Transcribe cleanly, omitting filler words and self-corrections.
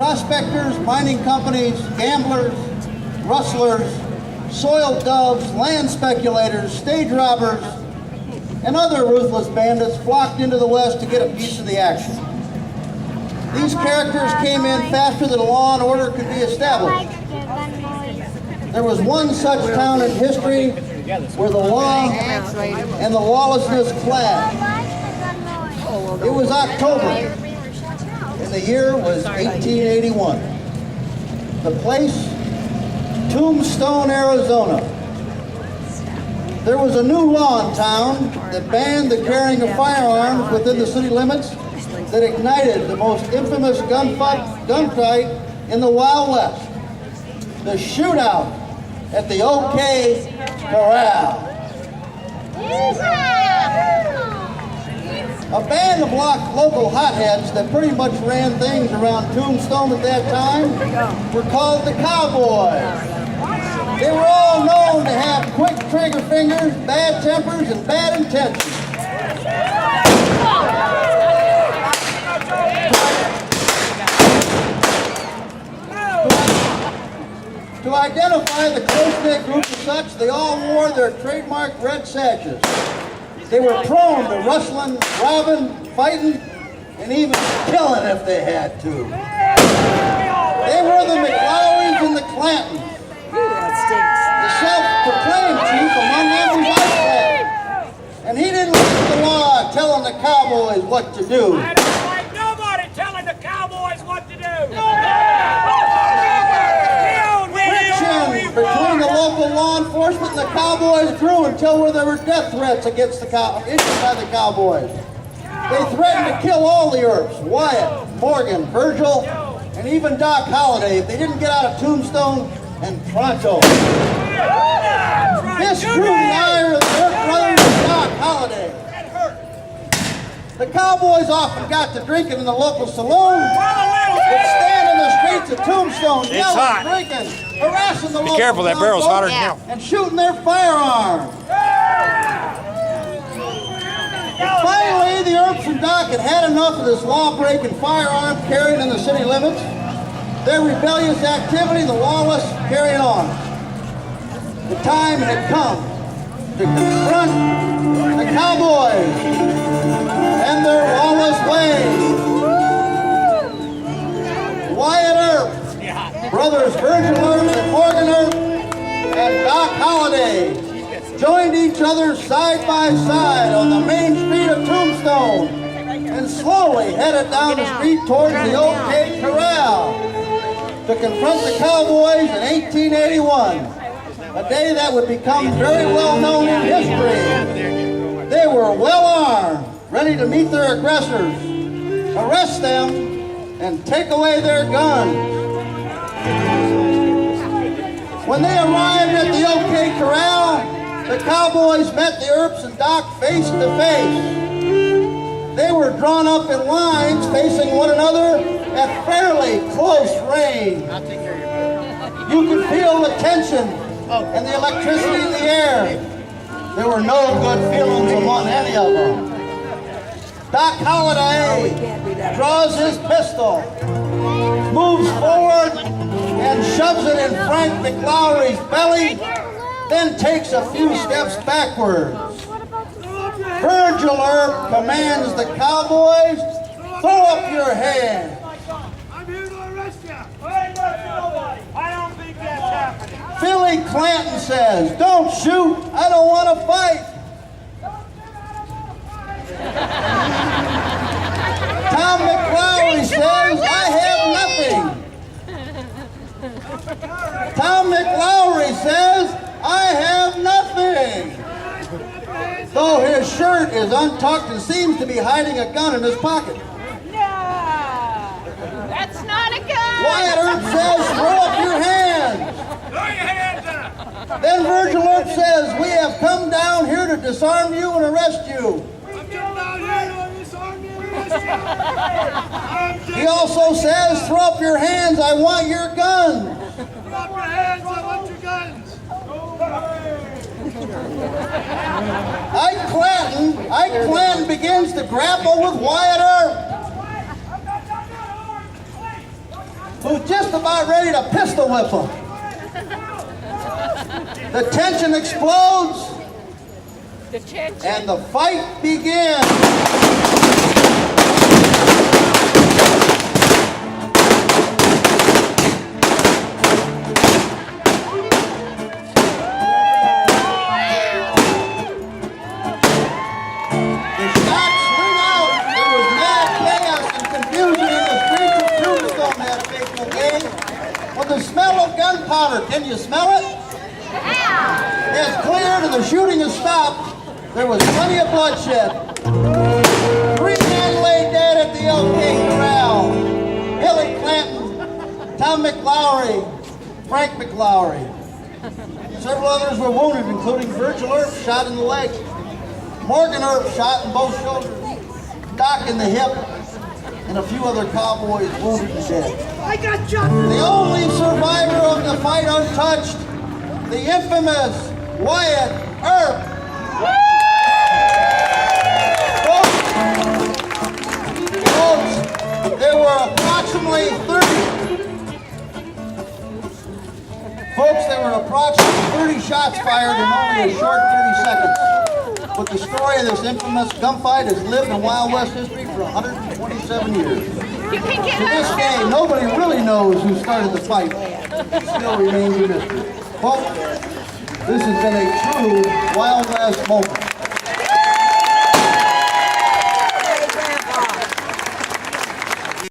Prospectors, mining companies, gamblers, rustlers, soiled doves, land speculators, stage robbers, and other ruthless bandits flocked into the West to get a piece of the action. These characters came in faster than law and order could be established. There was one such town in history where the law and the lawlessness clashed. It was October, and the year was 1881. The place, Tombstone, Arizona. There was a new law in town that banned the carrying of firearms within the city limits that ignited the most infamous gunfight in the Wild West, the shootout at the OK Corral. A band of local hotheads that pretty much ran things around Tombstone at that time were called the Cowboys. They were all known to have quick trigger fingers, bad tempers, and bad intentions. To identify the close-knit group as such, they all wore their trademark red sashes. They were prone to rustling, robbing, fighting, and even killing if they had to. They were the McLaurys and the Clantons. The self-proclaimed chief among them was Gunfight. And he didn't like the law telling the Cowboys what to do. I don't like nobody telling the Cowboys what to do. Friction between the local law enforcement and the Cowboys grew until there were death threats against issued by the Cowboys. They threatened to kill all the Earps, Wyatt, Morgan, Virgil, and even Doc Holliday if they didn't get out of Tombstone and pronto. This drew the ire of the Earp brothers and Doc Holliday. The Cowboys often got to drinking in the local saloon, would stand in the streets of Tombstone, yelling, drinking, harassing the local careful, that barrel's hotter than hell. And shooting their firearms. Finally, the Earps and Doc had had enough of this law-breaking firearm carried in the city limits. Their rebellious activity, the lawless, carried on. The time had come to confront the Cowboys and their lawless ways. Wyatt Earp, brothers Virgil Earp and Morgan Earp, and Doc Holliday joined each other side by side on the main street of Tombstone and slowly headed down the street towards the OK Corral to confront the Cowboys in 1881, a day that would become very well known in history. They were well armed, ready to meet their aggressors, arrest them, and take away their guns. When they arrived at the OK Corral, the Cowboys met the Earps and Doc face to face. They were drawn up in lines facing one another at fairly close range. You could feel the tension and the electricity in the air. There were no good feelings among any of them. Doc Holliday draws his pistol, moves forward, and shoves it in Frank McLaurys belly, then takes a few steps backwards. Virgil Earp commands the Cowboys, throw up your hand. I'm here to arrest you. I don't think that's happening. Philly Clanton says, don't shoot, I don't want to fight. Tom McLaury says, I have nothing. Tom McLaury says, I have nothing. Though his shirt is untucked and seems to be hiding a gun in his pocket. That's not a gun! Wyatt Earp says, throw up your hands. Throw your hands up. Then Virgil Earp says, we have come down here to disarm you and arrest you. I'm down here to disarm you and arrest you. He also says, throw up your hands, I want your guns. Throw up your hands, I want your guns. Ike Clanton begins to grapple with Wyatt Earp. who's just about ready to pistol whip him. The tension explodes, and the fight begins. The smell of gunpowder, can you smell it? Yeah. It's cleared and the shooting has stopped. There was plenty of bloodshed. 3 men lay dead at the OK Corral. Billy Clanton, Tom McLaury, Frank McLaury. Several others were wounded, including Virgil Earp, shot in the leg. Morgan Earp, shot in both shoulders. Doc in the hip. And a few other cowboys wounded and dead. I got jumped. The only survivor of the fight untouched, the infamous Wyatt Earp. Folks, there were approximately 30 shots fired in only a short 30 seconds. But the story of this infamous gunfight has lived in Wild West history for 127 years. To this day, nobody really knows who started the fight. It still remains a mystery. Folks, this has been a true Wild West moment.